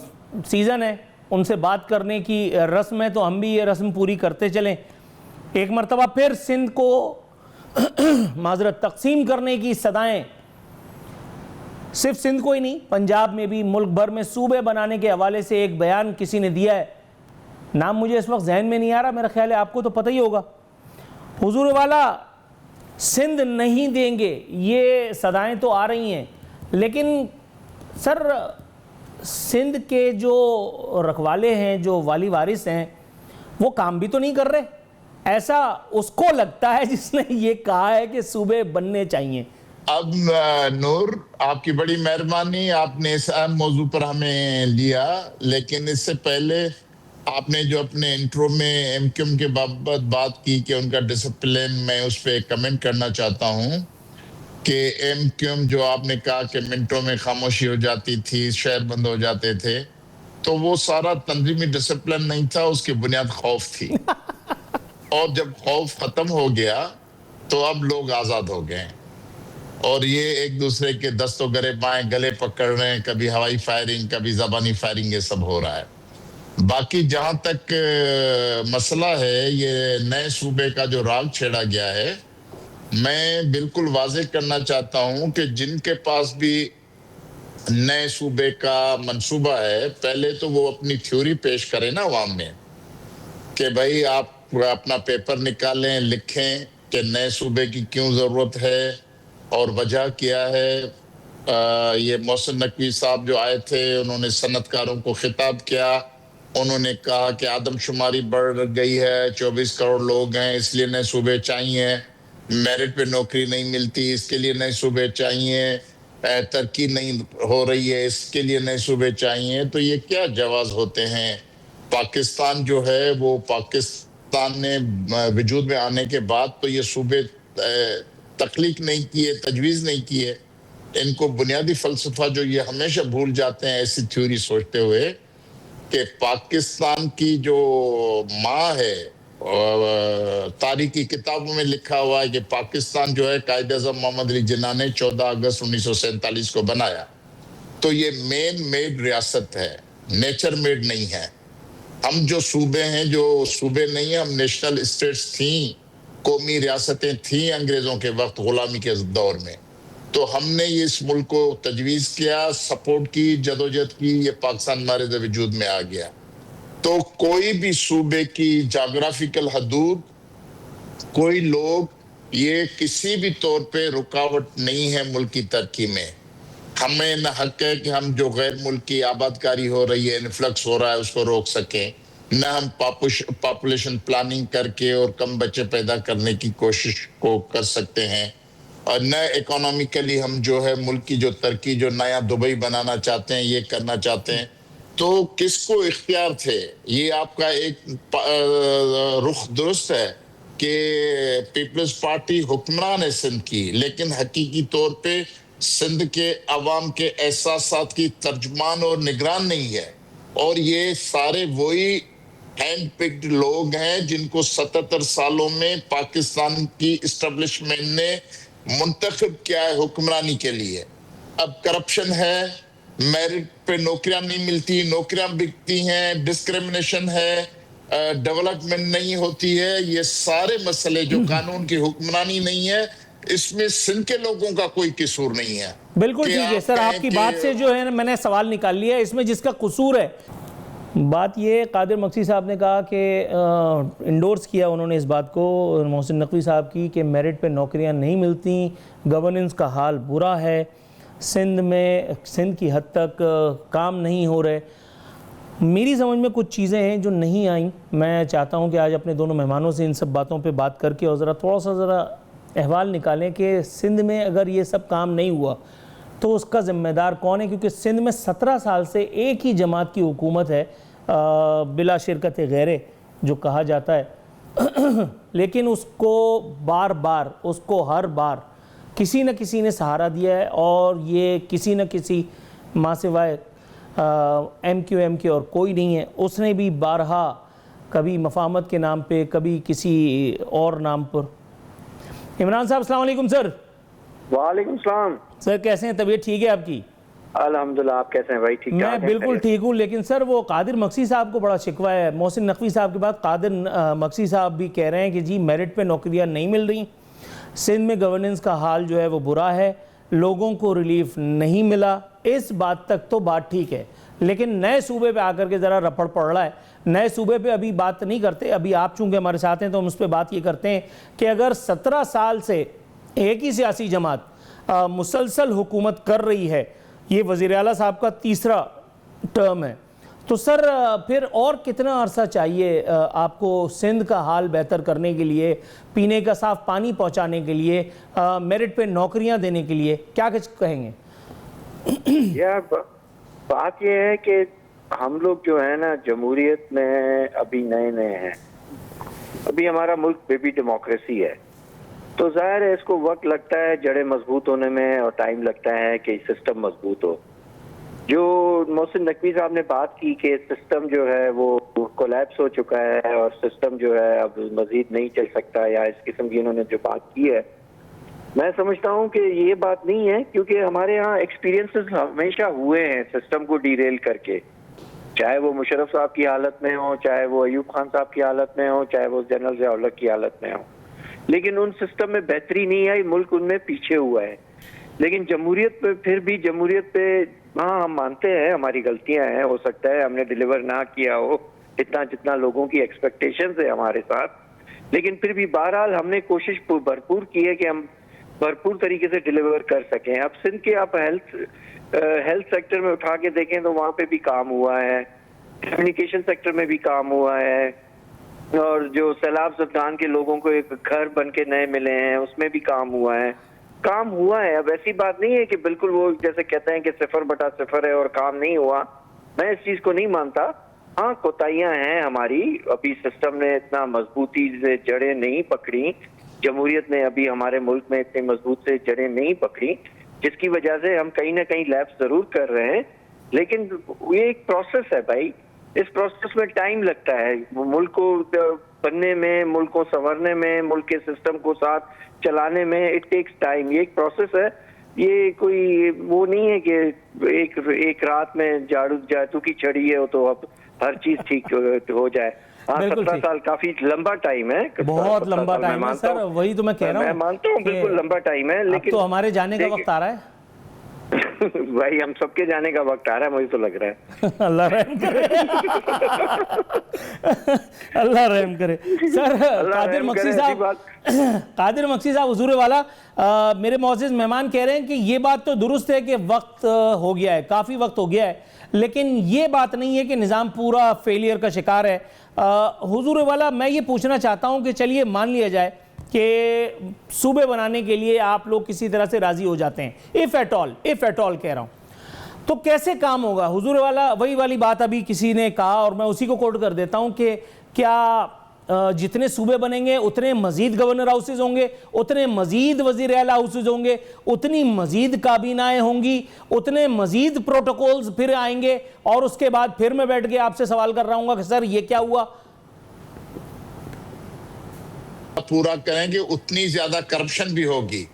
سیزن ہے، ان سے بات کرنے کی رسم ہے، تو ہم بھی یہ رسم پوری کرتے چلیں۔ ایک مرتبہ پھر سندھ کو معذرت تقسیم کرنے کی صدائیں، صرف سندھ کو ہی نہیں، پنجاب میں بھی، ملک بھر میں صوبے بنانے کے حوالے سے ایک بیان کسی نے دیا ہے، نام مجھے اس وقت ذہن میں نہیں آ رہا، میرا خیال ہے آپ کو تو پتہ ہی ہوگا۔ حضور والا، سندھ نہیں دیں گے، یہ صدائیں تو آ رہی ہیں، لیکن سر سندھ کے جو رکھوالے ہیں، جو والی وارث ہیں، وہ کام بھی تو نہیں کر رہے، ایسا اس کو لگتا ہے جس نے یہ کہا ہے کہ صوبے بننے چاہیے۔ اب نور، آپ کی بڑی مہربانی، آپ نے اس اہم موضوع پر ہمیں لیا، لیکن اس سے پہلے آپ نے جو اپنے انٹرو میں ایم کیو ایم کے بابت بات کی کہ ان کا ڈسپلن، میں اس پہ کمنٹ کرنا چاہتا ہوں کہ ایم کیو ایم جو آپ نے کہا کہ منٹوں میں خاموشی ہو جاتی تھی، شہر بند ہو جاتے تھے، تو وہ سارا تنظیمی ڈسپلن نہیں تھا، اس کی بنیاد خوف تھی۔ اور جب خوف ختم ہو گیا تو اب لوگ آزاد ہو گئے، اور یہ ایک دوسرے کے دست و گریباں گلے پکڑ رہے ہیں، کبھی ہوائی فائرنگ، کبھی زبانی فائرنگ، یہ سب ہو رہا ہے۔ باقی جہاں تک مسئلہ ہے یہ نئے صوبے کا جو راگ چھیڑا گیا ہے، میں بالکل واضح کرنا چاہتا ہوں کہ جن کے پاس بھی نئے صوبے کا منصوبہ ہے، پہلے تو وہ اپنی تھیوری پیش کریں نا عوام میں، کہ بھائی آپ اپنا پیپر نکالیں، لکھیں کہ نئے صوبے کی کیوں ضرورت ہے اور وجہ کیا ہے۔ یہ محسن نقوی صاحب جو آئے تھے، انہوں نے صنعت کاروں کو خطاب کیا، انہوں نے کہا کہ آدم شماری بڑھ گئی ہے، 24 کروڑ لوگ ہیں، اس لیے نئے صوبے چاہیے، میرٹ پہ نوکری نہیں ملتی، اس کے لیے نئے صوبے چاہیے، ترقی نہیں ہو رہی ہے، اس کے لیے نئے صوبے چاہیے۔ تو یہ کیا جواز ہوتے ہیں؟ پاکستان جو ہے وہ پاکستان نے وجود میں آنے کے بعد تو یہ صوبے تخلیق نہیں کیے، تجویز نہیں کیے۔ ان کو بنیادی فلسفہ جو یہ ہمیشہ بھول جاتے ہیں ایسی تھیوری سوچتے ہوئے کہ پاکستان کی جو ماں ہے، تاریخی کتابوں میں لکھا ہوا ہے کہ پاکستان جو ہے قائد اعظم محمد علی جناح نے 14 اگست 1947 کو بنایا، تو یہ مین میڈ ریاست ہے، نیچر میڈ نہیں ہے۔ ہم جو صوبے ہیں، جو صوبے نہیں ہیں، ہم نیشنل اسٹیٹس تھیں، قومی ریاستیں تھیں انگریزوں کے وقت، غلامی کے دور میں، تو ہم نے اس ملک کو تجویز کیا، سپورٹ کی، جدوجہد کی، یہ پاکستان ہمارے وجود میں آ گیا۔ تو کوئی بھی صوبے کی جغرافیکل حدود، کوئی لوگ، یہ کسی بھی طور پہ رکاوٹ نہیں ہے ملک کی ترقی میں۔ ہمیں نہ حق ہے کہ ہم جو غیر ملکی آبادکاری ہو رہی ہے، انفلکس ہو رہا ہے، اس کو روک سکیں، نہ ہم پاپولیشن پلاننگ کر کے اور کم بچے پیدا کرنے کی کوشش کو کر سکتے ہیں، اور نہ اکانومیکلی ہم جو ہے ملک کی جو ترقی، جو نیا دبئی بنانا چاہتے ہیں، یہ کرنا چاہتے ہیں۔ تو کس کو اختیار تھے؟ یہ آپ کا ایک رخ درست ہے کہ پیپلز پارٹی حکمران ہے سندھ کی، لیکن حقیقی طور پہ سندھ کے عوام کے احساسات کی ترجمان اور نگران نہیں ہے، اور یہ سارے وہی ہینڈ پکڈ لوگ ہیں جن کو 77 سالوں میں پاکستان کی اسٹیبلشمنٹ نے منتخب کیا ہے حکمرانی کے لیے. اب کرپشن ہے, میرٹ پہ نوکریاں نہیں ملتی, نوکریاں بکتی ہیں, ڈسکریمنیشن ہے, ڈیولپمنٹ نہیں ہوتی ہے. یہ سارے مسئلے جو قانون کی حکمرانی نہیں ہے, اس میں سندھ کے لوگوں کا کوئی قصور نہیں ہے. بالکل ٹھیک ہے سر, آپ کی بات سے جو ہے میں نے سوال نکال لیا ہے, اس میں جس کا قصور ہے. بات یہ قادر مقصی صاحب نے کہا کہ انڈورس کیا انہوں نے اس بات کو محسن نقوی صاحب کی کہ میرٹ پہ نوکریاں نہیں ملتی, گورننس کا حال برا ہے, سندھ کی حد تک کام نہیں ہو رہے. میری سمجھ میں کچھ چیزیں ہیں جو نہیں آئیں. میں چاہتا ہوں کہ آج اپنے دونوں مہمانوں سے ان سب باتوں پہ بات کر کے اور تھوڑا سا احوال نکالیں کہ سندھ میں اگر یہ سب کام نہیں ہوا تو اس کا ذمہ دار کون ہے, کیونکہ سندھ میں 17 سال سے ایک ہی جماعت کی حکومت ہے بلا شرکت غیرے جو کہا جاتا ہے, لیکن اس کو ہر بار کسی نہ کسی نے سہارا دیا ہے, اور یہ کسی نہ کسی ماں سوائے ایم کیو ایم کے اور کوئی نہیں ہے. اس نے بھی بارہا کبھی مفاہمت کے نام پہ, کبھی کسی اور نام پر. عمران صاحب السلام علیکم سر. وعلیکم السلام سر, کیسے ہیں؟ طبیعت ٹھیک ہے آپ کی؟ الحمدللہ, آپ کیسے ہیں بھائی؟ ٹھیک میں بالکل ٹھیک ہوں, لیکن سر وہ قادر مقصی صاحب کو بڑا شکوہ ہے. محسن نقوی صاحب کے بعد قادر مقصی صاحب بھی کہہ رہے ہیں کہ جی میرٹ پہ نوکریاں نہیں مل رہی, سندھ میں گورننس کا حال جو ہے وہ برا ہے, لوگوں کو ریلیف نہیں ملا. اس بات تک تو بات ٹھیک ہے, لیکن نئے صوبے پہ آ کر کے ذرا رپڑ پڑ رہا ہے. نئے صوبے پہ ابھی بات نہیں کرتے, ابھی آپ چونکہ ہمارے ساتھ ہیں تو ہم اس پہ بات یہ کرتے ہیں کہ اگر 17 سال سے ایک ہی سیاسی جماعت مسلسل حکومت کر رہی ہے, یہ وزیر اعلیٰ صاحب کا تیسرا ٹرم ہے, تو سر پھر اور کتنا عرصہ چاہیے آپ کو سندھ کا حال بہتر کرنے کے لیے, پینے کا صاف پانی پہنچانے کے لیے, میرٹ پہ نوکریاں دینے کے لیے؟ کیا کچھ کہیں گے؟ بات یہ ہے کہ ہم لوگ جو ہے نا جمہوریت میں ابھی نئے ہیں, ابھی ہمارا ملک بیبی ڈیموکریسی ہے, تو ظاہر ہے اس کو وقت لگتا ہے جڑیں مضبوط ہونے میں, اور ٹائم لگتا ہے کہ سسٹم مضبوط ہو. جو محسن نقوی صاحب نے بات کی کہ سسٹم جو ہے وہ کولیپس ہو چکا ہے اور سسٹم جو ہے اب مزید نہیں چل سکتا, یا اس قسم کی انہوں نے جو بات کی ہے, میں سمجھتا ہوں کہ یہ بات نہیں ہے, کیونکہ ہمارے ہاں ایکسپیرینسز ہمیشہ ہوئے ہیں سسٹم کو ڈیریل کر کے, چاہے وہ مشرف صاحب کی حالت میں ہو, چاہے وہ ایوب خان صاحب کی حالت میں ہو, چاہے وہ جنرل ضیاء الحق کی حالت میں ہو, لیکن ان سسٹم میں بہتری نہیں آئی, ملک ان میں پیچھے ہوا ہے. لیکن جمہوریت پہ پھر بھی جمہوریت پہ ہاں ہم مانتے ہیں ہماری غلطیاں ہیں, ہو سکتا ہے ہم نے ڈیلیور نہ کیا ہو اتنا جتنا لوگوں کی ایکسپیکٹیشنز ہے ہمارے ساتھ, لیکن پھر بھی بہرحال ہم نے کوشش بھرپور کی ہے کہ ہم بھرپور طریقے سے ڈیلیور کر سکیں. اب سندھ کے آپ ہیلتھ سیکٹر میں اٹھا کے دیکھیں تو وہاں پہ بھی کام ہوا ہے, کمیونیکیشن سیکٹر میں بھی کام ہوا ہے, اور جو سیلاب زدگان کے لوگوں کو ایک گھر بن کے نئے ملے ہیں اس میں بھی کام ہوا ہے. اب ایسی بات نہیں ہے کہ بالکل وہ جیسے کہتے ہیں کہ 0/0 ہے اور کام نہیں ہوا, میں اس چیز کو نہیں مانتا. ہاں کوتاہیاں ہیں ہماری, ابھی سسٹم نے اتنا مضبوطی سے جڑیں نہیں پکڑی, جمہوریت نے ابھی ہمارے ملک میں اتنی مضبوط سے جڑیں نہیں پکڑی, جس کی وجہ سے ہم کہیں نہ کہیں لیپس ضرور کر رہے ہیں. لیکن یہ ایک پروسیس ہے بھائی, اس پروسیس میں ٹائم لگتا ہے, ملک کو بننے میں, ملک کو سنورنے میں, ملک کے سسٹم کو ساتھ چلانے میں, اٹ ٹیکس ٹائم. یہ ایک پروسیس ہے, یہ کوئی وہ نہیں ہے کہ ایک رات میں جادو کی چھڑی ہے تو اب ہر چیز ٹھیک ہو جائے. ہاں 17 سال کافی لمبا ٹائم ہے, بہت لمبا ٹائم ہے سر, وہی تو میں کہہ رہا ہوں, میں مانتا ہوں بالکل لمبا ٹائم ہے, لیکن تو ہمارے جانے کا وقت آ رہا ہے. بھائی ہم سب کے جانے کا وقت آ رہا ہے, مجھے تو لگ رہا ہے. اللہ رحم کرے, اللہ رحم کرے. سر قادر مقصی صاحب حضور والا, میرے معزز مہمان کہہ رہے ہیں کہ یہ بات تو درست ہے کہ وقت ہو گیا ہے, کافی وقت ہو گیا ہے, لیکن یہ بات نہیں ہے کہ نظام پورا فیلئر کا شکار ہے. حضور والا میں یہ پوچھنا چاہتا ہوں کہ چلیے مان لیا جائے کہ صوبے بنانے کے لیے آپ لوگ کسی طرح سے راضی ہو جاتے ہیں, if at all کہہ رہا ہوں, تو کیسے کام ہوگا؟ حضور والا وہی والی بات ابھی کسی نے کہا اور میں اسی کو کوٹ کر دیتا ہوں کہ کیا جتنے صوبے بنیں گے اتنے مزید گورنر ہاؤسز ہوں گے, اتنے مزید وزیر اعلیٰ ہاؤسز ہوں گے, اتنی مزید کابینائیں ہوں گی, اتنے مزید پروٹوکولز پھر آئیں گے, اور اس کے بعد پھر میں بیٹھ کے آپ سے سوال کر رہا ہوں گا کہ سر یہ کیا ہوا, پورا کریں گے اتنی زیادہ کرپشن بھی ہوگی.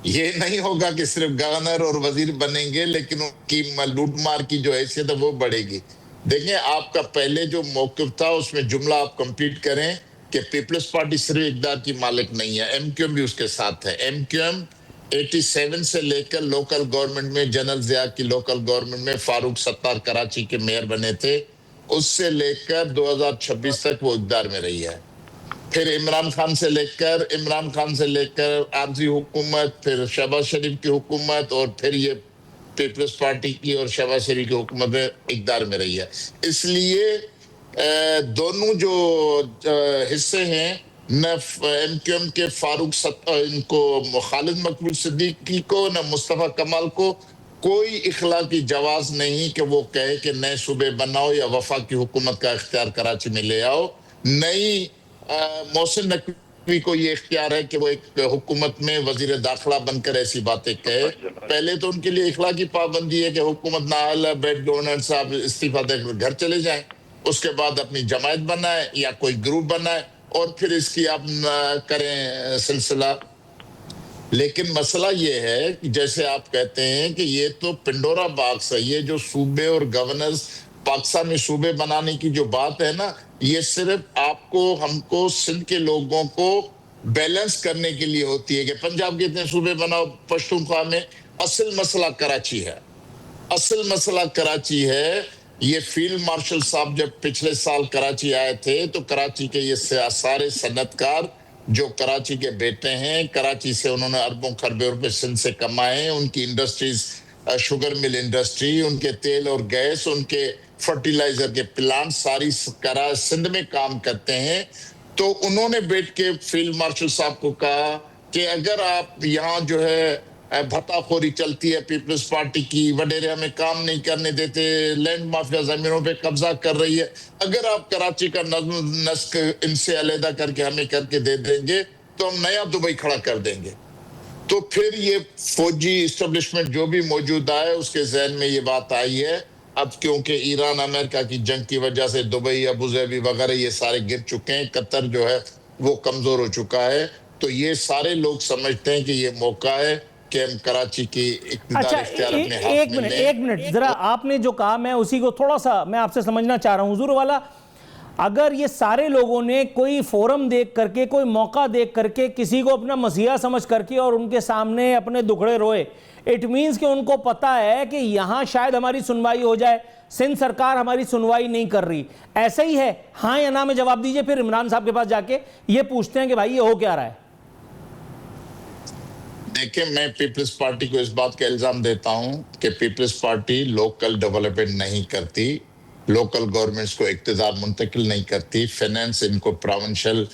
یہ نہیں ہوگا کہ صرف گورنر اور وزیر بنیں گے لیکن ان کی لوٹ مار کی جو حیثیت ہے وہ بڑھے گی. دیکھیں آپ کا پہلے جو موقف تھا اس میں جملہ آپ کمپلیٹ کریں کہ پیپلز پارٹی صرف اقتدار کی مالک نہیں ہے, ایم کیو ایم بھی اس کے ساتھ ہے. ایم کیو ایم 87 سے لے کر لوکل گورنمنٹ میں جنرل ضیاء کی لوکل گورنمنٹ میں فاروق ستار کراچی کے میئر بنے تھے, اس سے لے کر 2026 تک وہ اقتدار میں رہی ہے. پھر عمران خان سے لے کر عارضی حکومت, پھر شہباز شریف کی حکومت, اور پھر یہ پیپلز پارٹی کی اور شہباز شریف کی حکومت میں اقتدار میں رہی ہے. اس لیے دونوں جو حصے ہیں, نہ ایم کیو ایم کے فاروق ستار ان کو خالد مقبول صدیقی کو, نہ مصطفیٰ کمال کو کوئی اخلاقی جواز نہیں کہ وہ کہے کہ نئے صوبے بناؤ یا وفاقی حکومت کا اختیار کراچی میں لے آؤ. نئی محسن نقوی کو یہ اختیار ہے کہ وہ ایک حکومت میں وزیر داخلہ بن کر ایسی باتیں کہے. پہلے تو ان کے لیے اخلاقی پابندی ہے کہ حکومت نااہل ہے, بیڈ گورنر صاحب استعفیٰ دے کر گھر چلے جائیں, اس کے بعد اپنی جماعت بنائے یا کوئی گروپ بنائے اور پھر اس کی آپ کریں سلسلہ. لیکن مسئلہ یہ ہے کہ جیسے آپ کہتے ہیں کہ یہ تو پنڈورا باکس ہے, یہ جو صوبے اور گورنرز پاکستان میں صوبے بنانے کی جو بات ہے نا, یہ صرف آپ کو ہم کو سندھ کے لوگوں کو بیلنس کرنے کے لیے ہوتی ہے کہ پنجاب کے اتنے صوبے بناؤ, پشتونخوا میں. اصل مسئلہ کراچی ہے. یہ فیلڈ مارشل صاحب جب پچھلے سال کراچی آئے تھے تو کراچی کے یہ سارے صنعت کار جو کراچی کے بیٹے ہیں, کراچی سے انہوں نے اربوں خربوں روپے سندھ سے کمائے. ان کی انڈسٹریز, شوگر مل انڈسٹری, ان کے تیل اور گیس, ان کے فرٹیلائزر کے پلانٹ ساری سندھ میں کام کرتے ہیں. تو انہوں نے بیٹھ کے فیلڈ مارشل صاحب کو کہا کہ اگر آپ یہاں جو ہے بھتا خوری چلتی ہے پیپلز پارٹی کی, وڈیرے ہمیں کام نہیں کرنے دیتے, لینڈ مافیا زمینوں پہ قبضہ کر رہی ہے, اگر آپ کراچی کا نظم و نسق ان سے علیحدہ کر کے ہمیں کر کے دے دیں گے تو ہم نیا دبئی کھڑا کر دیں گے. تو پھر یہ فوجی اسٹیبلشمنٹ جو بھی موجود ہے اس کے ذہن میں یہ بات آئی ہے. اب کیونکہ ایران امریکہ کی جنگ کی وجہ سے دبئی, ابوظہبی وغیرہ یہ سارے گر چکے ہیں, قطر جو ہے وہ کمزور ہو چکا ہے, تو یہ سارے لوگ سمجھتے ہیں کہ یہ موقع ہے کہ ہم کراچی کی اقتدار اختیار اپنے ہاتھ میں لیں. ایک منٹ ذرا آپ نے جو کہا میں اسی کو تھوڑا سا میں آپ سے سمجھنا چاہ رہا ہوں. حضور والا, اگر یہ سارے لوگوں نے کوئی فورم دیکھ کر کے, کوئی موقع دیکھ کر کے, کسی کو اپنا مسیحا سمجھ کر کے اور ان کے سامنے اپنے دکھڑے روئے, اٹ مینز کہ ان کو پتا ہے کہ یہاں شاید ہماری سنوائی ہو جائے, سندھ سرکار ہماری سنوائی نہیں کر رہی. ایسا ہی ہے, ہاں یا نا میں جواب دیجئے, پھر عمران صاحب کے پاس جا کے یہ پوچھتے ہیں کہ بھائی یہ ہو کیا رہا ہے. دیکھیں, میں پیپلز پارٹی کو اس بات کا الزام دیتا ہوں کہ پیپلز پارٹی لوکل ڈیولپمنٹ نہیں کرتی, لوکل گورنمنٹس کو اقتدار منتقل نہیں کرتی. فینانس, ان کو پروونشل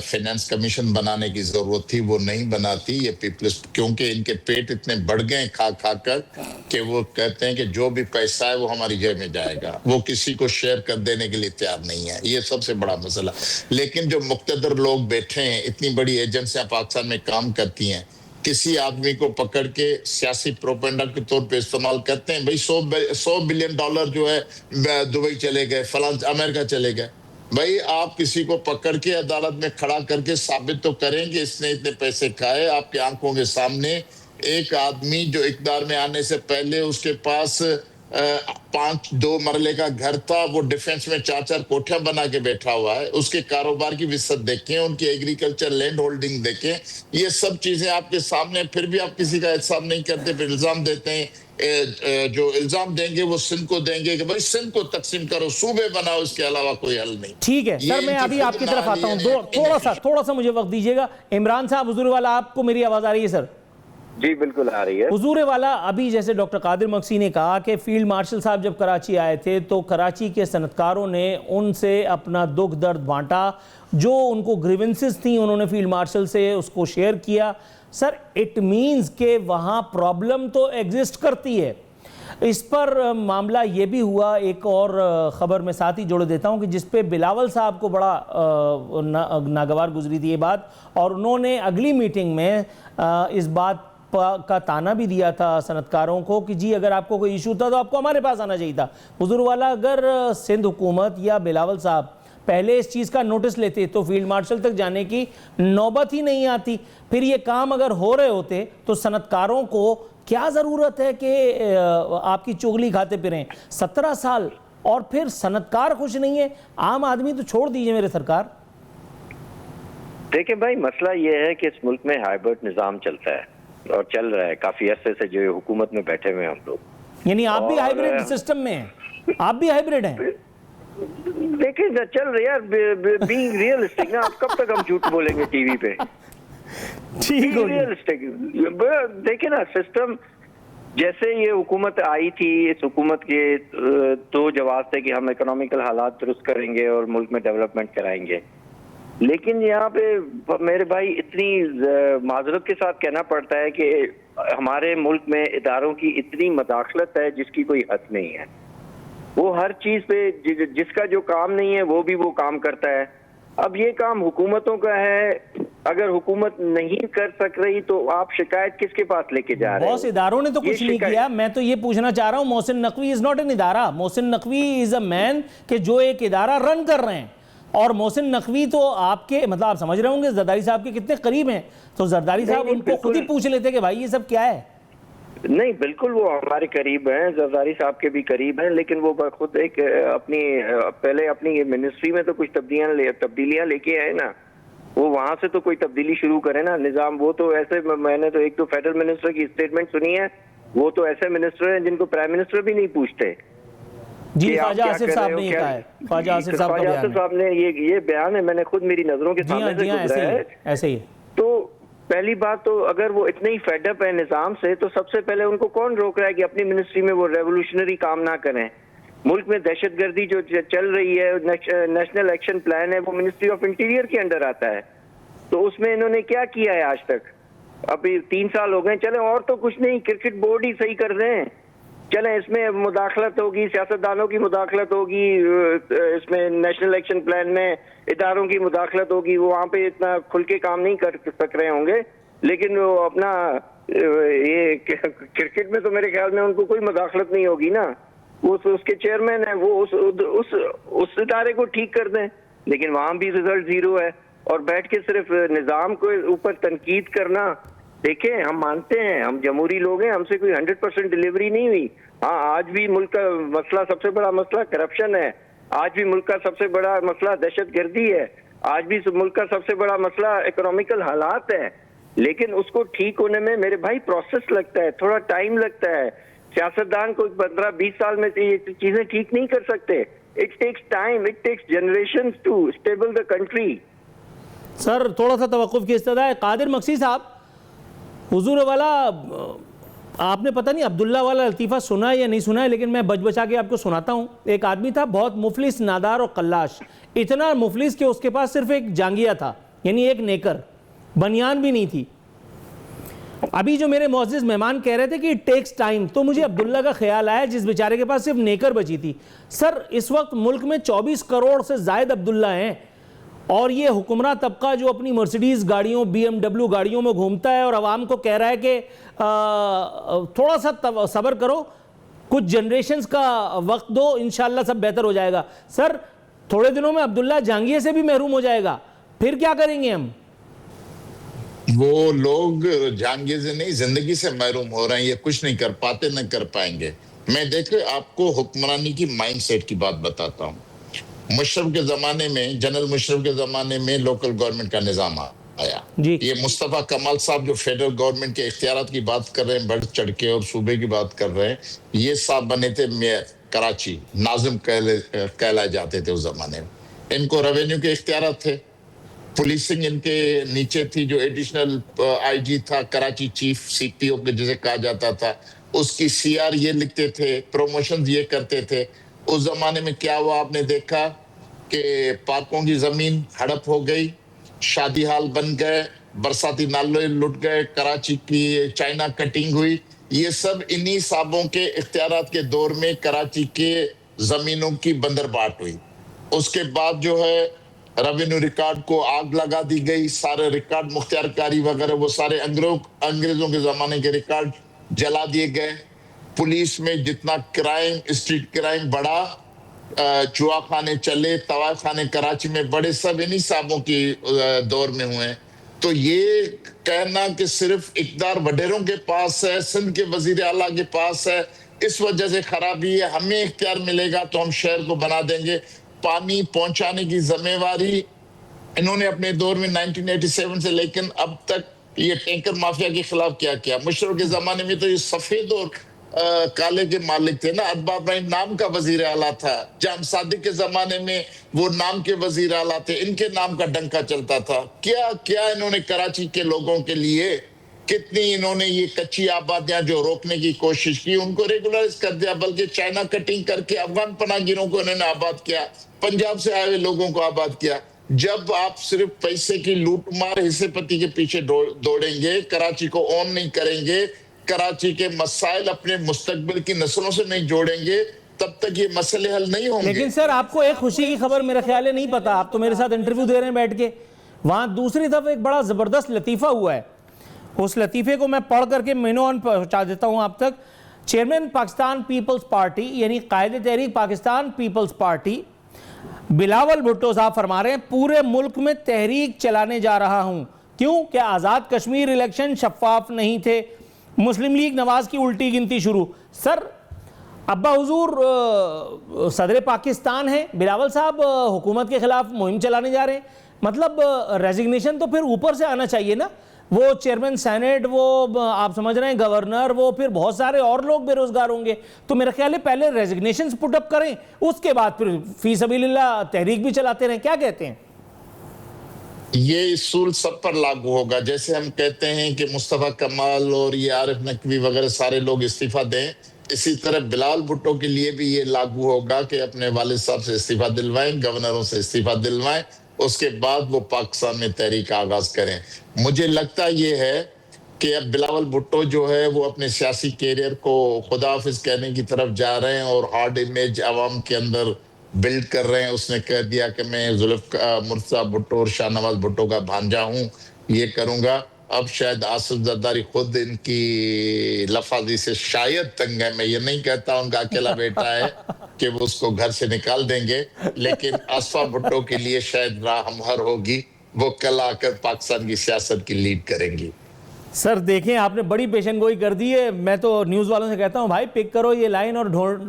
فینانس کمیشن بنانے کی ضرورت تھی, وہ نہیں بناتی. یہ پیپلز, کیونکہ ان کے پیٹ اتنے بڑھ گئے کھا کر کہ وہ کہتے ہیں کہ جو بھی پیسہ ہے وہ ہماری جیب میں جائے گا, وہ کسی کو شیئر کر دینے کے لیے تیار نہیں ہے. یہ سب سے بڑا مسئلہ. لیکن جو مقتدر لوگ بیٹھے ہیں, اتنی بڑی ایجنسیاں پاکستان میں کام کرتی ہیں, کسی آدمی کو پکڑ کے سیاسی پروپیگنڈا کے طور پہ استعمال کرتے ہیں. بھئی $100 بلین جو ہے دبئی چلے گئے, فلاں امریکہ چلے گئے. بھئی آپ کسی کو پکڑ کے عدالت میں کھڑا کر کے ثابت تو کریں کہ اس نے اتنے پیسے کھائے. آپ کے آنکھوں کے سامنے ایک آدمی جو اقتدار میں آنے سے پہلے اس کے پاس 2 مرلے کا گھر تھا, وہ ڈیفنس میں 4 کوٹھیاں بنا کے بیٹھا ہوا ہے. اس کے کاروبار کی وسعت دیکھیں, ان کی ایگریکلچر لینڈ ہولڈنگ دیکھیں, یہ سب چیزیں آپ کے سامنے. پھر بھی آپ کسی کا احتساب نہیں کرتے, پھر الزام دیتے ہیں. جو الزام دیں گے وہ سندھ کو دیں گے کہ بھائی سندھ کو تقسیم کرو, صوبے بناؤ, اس کے علاوہ کوئی حل نہیں. ٹھیک ہے سر, میں ابھی آپ کی طرف آتا ہوں, تھوڑا سا مجھے وقت دیجیے گا. عمران صاحب, حضور والا, آپ کو میری آواز آ رہی ہے سر؟ جی بالکل آ رہی ہے. حضور والا, ابھی جیسے ڈاکٹر قادر مکسی نے کہا کہ فیلڈ مارشل صاحب جب کراچی آئے تھے تو کراچی کے صنعتکاروں نے ان سے اپنا دکھ درد بانٹا, جو ان کو گریونسز تھیں انہوں نے فیلڈ مارشل سے اس کو شیئر کیا. سر, اٹ مینز کہ وہاں پرابلم تو ایگزسٹ کرتی ہے. اس پر معاملہ یہ بھی ہوا, ایک اور خبر میں ساتھ ہی جوڑ دیتا ہوں کہ جس پہ بلاول صاحب کو بڑا ناگوار گزری تھی یہ بات, اور انہوں نے اگلی میٹنگ میں اس بات کا تانا بھی دیا تھا صنعتکاروں کو کہ جی اگر آپ کو کوئی ایشو تھا تو آپ کو ہمارے پاس آنا چاہیے تھا. حضور والا, اگر سندھ حکومت یا بلاول صاحب پہلے اس چیز کا نوٹس لیتے تو فیلڈ مارشل تک جانے کی نوبت ہی نہیں آتی. پھر یہ کام اگر ہو رہے ہوتے تو صنعتکاروں کو کیا ضرورت ہے کہ آپ کی چغلی کھاتے پھریں. 17 سال اور پھر صنعتکار خوش نہیں ہے, عام آدمی تو چھوڑ دیجئے میرے سرکار. دیکھیں بھائی, مسئلہ یہ ہے کہ اس ملک میں ہائبرڈ نظام چلتا ہے اور چل رہا ہے کافی عرصے سے, جو حکومت میں بیٹھے ہوئے ہم لوگ. یعنی آپ بھی ہائبرڈ سسٹم میں ہیں, آپ بھی ہائبرڈ ہیں. دیکھیں چل رہا ہے, بینگ ریئلسٹک نا, آپ کب تک ہم جھوٹ بولیں گے ٹی وی پہ. ٹھیک ہو گیا. دیکھیں نا سسٹم, جیسے یہ حکومت آئی تھی, اس حکومت کے 2 جواز تھے کہ ہم اکنامیکل حالات درست کریں گے اور ملک میں ڈیولپمنٹ کرائیں گے. لیکن یہاں پہ میرے بھائی اتنی معذرت کے ساتھ کہنا پڑتا ہے کہ ہمارے ملک میں اداروں کی اتنی مداخلت ہے جس کی کوئی حد نہیں ہے. وہ ہر چیز پہ جس کا جو کام نہیں ہے وہ بھی وہ کام کرتا ہے. اب یہ کام حکومتوں کا ہے, اگر حکومت نہیں کر سک رہی تو آپ شکایت کس کے پاس لے کے جا رہے ہیں؟ بہت اداروں نے تو کچھ نہیں کیا. میں تو یہ پوچھنا چاہ رہا ہوں, Mohsin Naqvi is not an ادارہ. محسن نقوی از اے مین کہ جو ایک ادارہ رن کر رہے ہیں, اور محسن نقوی تو آپ کے مطلب آپ سمجھ رہے ہوں گے زرداری صاحب کے کتنے قریب ہیں, تو زرداری صاحب ان کو خود ہی پوچھ لیتے کہ بھائی یہ سب کیا ہے. نہیں بالکل وہ ہمارے قریب ہیں, زرداری صاحب کے بھی قریب ہیں, لیکن وہ خود ایک اپنی پہلے اپنی منسٹری میں تو کچھ تبدیلیاں لے کے آئے نا, وہ وہاں سے تو کوئی تبدیلی شروع کرے نا نظام. وہ تو ایسے, میں نے تو 1-2 فیڈرل منسٹر کی اسٹیٹمنٹ سنی ہے, وہ تو ایسے منسٹر ہیں جن کو پرائم منسٹر بھی نہیں پوچھتے. جی خواجہ آصف صاحب نے یہ کہا ہے, خواجہ آصف صاحب کا بیان ہے. صاحب نے یہ بیان ہے, میں نے خود میری نظروں کے سامنے سے گزرا ہے. ایسے ہی. تو پہلی بات تو اگر وہ اتنے ہی فیڈ اپ ہے نظام سے, تو سب سے پہلے ان کو کون روک رہا ہے کہ اپنی منسٹری میں وہ ریولوشنری کام نہ کریں؟ ملک میں دہشت گردی جو چل رہی ہے, نیشنل ایکشن پلان ہے, وہ منسٹری آف انٹیریئر کے انڈر آتا ہے. تو اس میں انہوں نے کیا کیا ہے آج تک؟ ابھی 3 سال ہو گئے, چلیں اور تو کچھ نہیں, کرکٹ بورڈ ہی صحیح کر رہے ہیں, چلیں اس میں مداخلت ہوگی, سیاستدانوں کی مداخلت ہوگی, اس میں نیشنل ایکشن پلان میں اداروں کی مداخلت ہوگی, وہ وہاں پہ اتنا کھل کے کام نہیں کر سک رہے ہوں گے. لیکن وہ اپنا یہ کرکٹ میں تو میرے خیال میں ان کو کوئی مداخلت نہیں ہوگی نا, وہ اس کے چیئرمین ہیں, وہ اس ادارے کو ٹھیک کر دیں. لیکن وہاں بھی رزلٹ 0 ہے, اور بیٹھ کے صرف نظام کو اوپر تنقید کرنا. دیکھیں ہم مانتے ہیں, ہم جمہوری لوگ ہیں, ہم سے کوئی 100% ڈیلیوری نہیں ہوئی. ہاں آج بھی ملک کا مسئلہ, سب سے بڑا مسئلہ کرپشن ہے, آج بھی ملک کا سب سے بڑا مسئلہ دہشت گردی ہے, آج بھی ملک کا سب سے بڑا مسئلہ اکنامیکل حالات ہے. لیکن اس کو ٹھیک ہونے میں میرے بھائی پروسیس لگتا ہے, تھوڑا ٹائم لگتا ہے. سیاستدان کو 15-20 سال میں یہ چیزیں ٹھیک نہیں کر سکتے. It takes time, it takes generations to stable the country. Sir تھوڑا سا توقف کی استدعا ہے. قادر مکسی صاحب, حضور والا آپ نے پتہ نہیں عبداللہ والا لطیفہ سنا ہے یا نہیں سنا ہے, لیکن میں بچ بچا کے آپ کو سناتا ہوں. ایک آدمی تھا بہت مفلس, نادار اور قلاش, اتنا مفلس کہ اس کے پاس صرف ایک جانگیا تھا, یعنی ایک نیکر, بنیان بھی نہیں تھی. ابھی جو میرے معزز مہمان کہہ رہے تھے کہ ٹیکس ٹائم, تو مجھے عبداللہ کا خیال آیا جس بیچارے کے پاس صرف نیکر بچی تھی. سر اس وقت ملک میں 24 کروڑ سے زائد عبداللہ ہیں, اور یہ حکمراں طبقہ جو اپنی مرسیڈیز گاڑیوں, BMW گاڑیوں میں گھومتا ہے اور عوام کو کہہ رہا ہے کہ تھوڑا سا صبر کرو, کچھ جنریشنز کا وقت دو, انشاءاللہ سب بہتر ہو جائے گا. سر تھوڑے دنوں میں عبداللہ جہانگیر سے بھی محروم ہو جائے گا, پھر کیا کریں گے ہم؟ وہ لوگ جہانگیر سے نہیں, زندگی سے محروم ہو رہے ہیں. یہ کچھ نہیں کر پاتے, نہ کر پائیں گے. میں دیکھیں آپ کو حکمرانی کی مائنڈ سیٹ کی بات بتاتا ہوں. مشرف کے زمانے میں, جنرل مشرف کے زمانے میں لوکل گورنمنٹ کا نظام آیا. یہ مصطفیٰ کمال صاحب جو فیڈرل گورنمنٹ کے اختیارات کی بات کر رہے ہیں, بڑھ چڑھ کے, اور صوبے کی بات کر رہے ہیں, یہ صاحب بنے تھے کراچی, ناظم کہلائے جاتے تھے اس زمانے میں. ان کو ریونیو کے اختیارات تھے, پولیسنگ ان کے نیچے تھی. جو ایڈیشنل آئی جی تھا کراچی, چیف CPO کے جسے کہا جاتا تھا, اس کی CR یہ لکھتے تھے, پروموشنز یہ کرتے تھے. اس زمانے میں کیا ہوا آپ نے دیکھا کہ پارکوں کی زمین ہڑپ ہو گئی, شادی ہال بن گئے, برساتی نالے لٹ گئے, کراچی کی چائنا کٹنگ ہوئی. یہ سب انہی صاحبوں کے اختیارات کے دور میں کراچی کے زمینوں کی بندر بانٹ ہوئی. اس کے بعد جو ہے ریونیو ریکارڈ کو آگ لگا دی گئی, سارے ریکارڈ مختار کاری وغیرہ وہ سارے انگریزوں کے زمانے کے ریکارڈ جلا دیے گئے. پولیس میں جتنا کرائم, اسٹریٹ کرائم بڑھا, جوا خانے چلے، طواف خانے کراچی میں بڑے، سب انہی صاحبوں کی دور میں ہوئے ہیں. تو یہ کہنا کہ صرف اقتدار وڈیروں کے پاس ہے، سندھ کے وزیر اعلیٰ کے پاس ہے، اس وجہ سے خرابی ہے، ہمیں اختیار ملے گا تو ہم شہر کو بنا دیں گے. پانی پہنچانے کی ذمہ داری انہوں نے اپنے دور میں 1987 سے، لیکن اب تک یہ ٹینکر مافیا کے خلاف کیا کیا. مشرف کے زمانے میں تو یہ سفید اور کالے کے مالک تھے نا. اتبا براہیم نام کا وزیر اعلیٰ تھا. جام صادق کے زمانے میں وہ نام کے وزیر اعلیٰ تھے، ان کے نام کا ڈنکا چلتا تھا. کیا انہوں نے کراچی کے لوگوں کے لیے کتنی انہوں نے یہ کچی آبادیاں جو روکنے کی کوشش کی ان کو ریگولرائز کر دیا، بلکہ چائنا کٹنگ کر کے افغان پناہ گیروں کو انہوں نے آباد کیا، پنجاب سے آئے ہوئے لوگوں کو آباد کیا. جب آپ صرف پیسے کی لوٹ مار حصے پتی کے پیچھے دوڑیں گے، کراچی کو اون نہیں کریں گے، کراچی کے مسائل اپنے مستقبل کی نسلوں سے نہیں جوڑیں گے، تب تک یہ مسئلے حل نہیں ہوں گے. لیکن سر آپ کو ایک خوشی کی خبر میرا خیال ہے نہیں پتا، آپ تو میرے ساتھ انٹرویو دے رہے ہیں بیٹھ کے، وہاں دوسری طرف ایک بڑا زبردست لطیفہ ہوا ہے. اس لطیفے کو میں پڑھ کر کے مینوان پہنچا دیتا ہوں آپ تک. چیئرمین پاکستان پیپلز پارٹی یعنی قائد تحریک پاکستان پیپلز پارٹی بلاول بھٹو صاحب فرما رہے ہیں پورے ملک میں تحریک چلانے جا رہا ہوں. کیوں کہ آزاد کشمیر الیکشن شفاف نہیں تھے. مسلم لیگ نواز کی الٹی گنتی شروع. سر ابا حضور صدر پاکستان ہیں، بلاول صاحب حکومت کے خلاف مہم چلانے جا رہے ہیں، مطلب ریزگنیشن تو پھر اوپر سے آنا چاہیے نا. وہ چیئرمین سینیٹ، وہ آپ سمجھ رہے ہیں گورنر، وہ پھر بہت سارے اور لوگ بے روزگار ہوں گے. تو میرا خیال ہے پہلے ریزگنیشنز پٹ اپ کریں، اس کے بعد پھر فی سبیل اللہ تحریک بھی چلاتے رہیں. کیا کہتے ہیں؟ یہ اصول سب پر لاگو ہوگا. جیسے ہم کہتے ہیں کہ مصطفیٰ کمال اور یہ عارف نقوی وغیرہ سارے لوگ استعفیٰ دیں، اسی طرح بلاول بھٹو کے لیے بھی یہ لاگو ہوگا کہ اپنے والد صاحب سے استعفیٰ دلوائیں، گورنروں سے استعفیٰ دلوائیں، اس کے بعد وہ پاکستان میں تحریک آغاز کریں. مجھے لگتا یہ ہے کہ اب بلاول بھٹو جو ہے وہ اپنے سیاسی کیریئر کو خدا حافظ کہنے کی طرف جا رہے ہیں اور ہارڈ امیج عوام کے اندر بلڈ کر رہے ہیں. اس نے کہہ دیا کہ میں مرتضیٰ بھٹو اور شاہ نواز بھٹو کا بھانجا ہوں، یہ کروں گا. اب شاید آصف زرداری خود ان کی لفاظی سے شاید تنگ ہے. میں یہ نہیں کہتا ان کا اکیلا بیٹا ہے کہ وہ اس کو گھر سے نکال دیں گے، لیکن آصفہ بھٹو کے لیے شاید راہ ہموار ہوگی. وہ کل آ کر پاکستان کی سیاست کی لیڈ کریں گی. سر دیکھیں آپ نے بڑی پیشن گوئی کر دی ہے. میں تو نیوز والوں سے کہتا ہوں بھائی پک کرو یہ لائن اور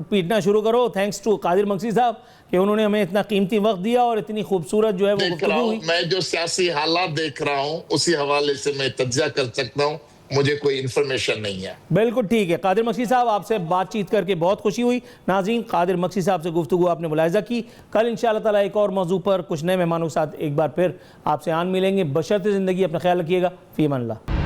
پیٹنا شروع کرو. تھینکس ٹو قادر مکسی صاحب کہ انہوں نے ہمیں اتنا قیمتی وقت دیا اور اتنی خوبصورت جو ہے وہ گفتگو ہوئی. میں جو سیاسی حالات دیکھ رہا ہوں اسی حوالے سے میں تجزیہ کر سکتا ہوں، مجھے کوئی انفارمیشن نہیں ہے. بالکل ٹھیک ہے. قادر مکسی صاحب آپ سے بات چیت کر کے بہت خوشی ہوئی. ناظرین قادر مکسی صاحب سے گفتگو آپ نے ملاحظہ کی. کل انشاءاللہ تعالیٰ ایک اور موضوع پر کچھ نئے مہمانوں کے ساتھ ایک بار پھر آپ سے آن ملیں گے. بشرط زندگی اپنا خیال رکھیے گا. فی امان اللہ.